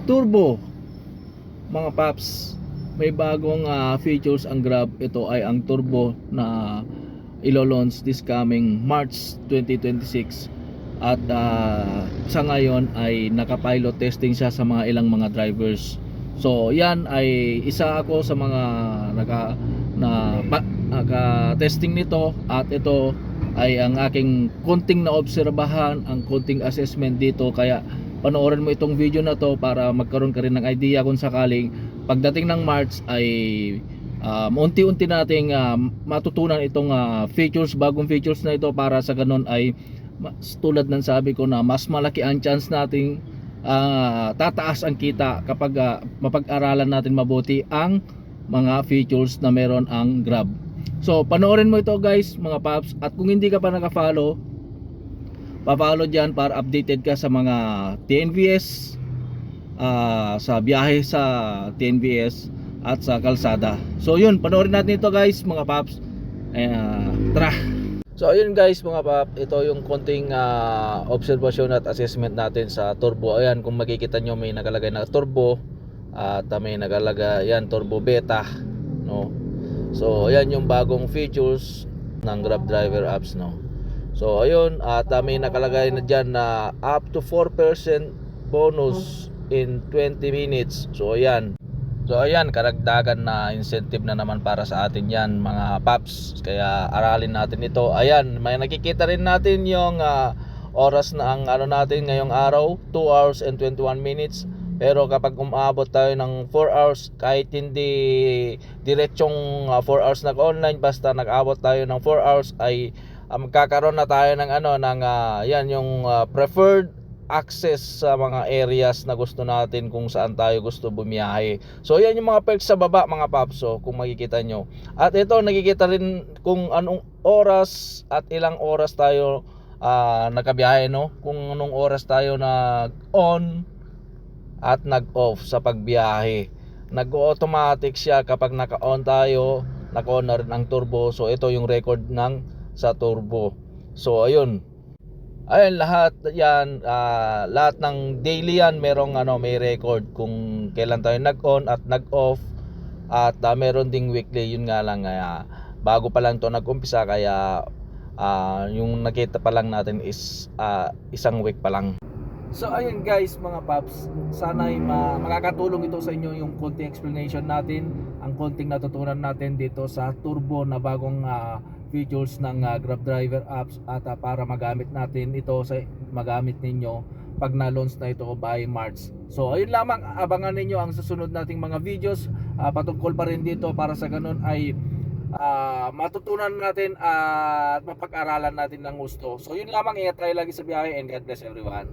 turbo mga paps. May bagong features ang Grab. Ito ay ang turbo na ilo-launch this coming March 2026. At sa ngayon ay naka-pilot testing siya sa mga ilang mga drivers. So yan ay isa ako sa mga naka-testing nito, at ito ay ang aking konting na obserbahan, ang konting assessment dito. Kaya panoorin mo itong video na to para magkaroon ka rin ng idea kung sakaling pagdating ng March ay unti-unti nating matutunan itong features, bagong features na ito, para sa ganun ay tulad ng sabi ko na mas malaki ang chance nating tataas ang kita kapag mapag-aralan natin mabuti ang mga features na meron ang Grab. So panoorin mo ito guys mga paps, at kung hindi ka pa naka-follow, pa-follow dyan para updated ka sa mga TNVS, sa biyahe sa TNVS at sa kalsada. So yun, panoorin natin ito guys mga paps. Tara. So ayun guys mga pap, ito yung konting observation at assessment natin sa turbo. Ayan, kung makikita nyo may nakalagay na turbo at may nakalagay yan turbo beta, no. So ayan yung bagong features ng Grab driver apps, no. So ayun, at may nakalagay na dyan na up to 4% bonus in 20 minutes. So ayan, karagdagan na incentive na naman para sa atin yan mga paps. Kaya aralin natin ito. Ayan, may nakikita rin natin yung oras na ang natin ngayong araw, 2 hours and 21 minutes. Pero kapag umabot tayo ng 4 hours, kahit hindi diretsong 4 hours nag-online, basta nag-abot tayo ng 4 hours ay magkakaroon na tayo ng yan yung preferred access sa mga areas na gusto natin kung saan tayo gusto bumiyahe. So yan yung mga perks sa baba mga paps, so kung makikita nyo. At ito nakikita rin kung anong oras at ilang oras tayo nakabiyahe, no? Kung anong oras tayo nag-on at nag-off sa pagbiyahe. Nag-automatic siya kapag naka-on tayo, naka-on na rin ang turbo. So ito yung record ng sa turbo. So ayun, lahat yan, lahat ng daily yan merong may record kung kailan tayo nag-on at nag-off. At meron ding weekly. Yun nga lang, bago pa lang to nag-umpisa, kaya yung nakita pa lang natin is isang week pa lang. So ayun guys mga paps, sana ay makakatulong ito sa inyo yung konting explanation natin, ang konting natutunan natin dito sa turbo na bagong features ng Grab driver apps, at para magamit natin ito, magamit ninyo pag na-launch na ito by March. So ayun lamang, abangan ninyo ang susunod nating mga videos patungkol pa rin dito, para sa ganun ay matutunan natin at mapag-aralan natin ng gusto. So yun lamang, ingat tayo lagi sa biyahe, and God bless everyone.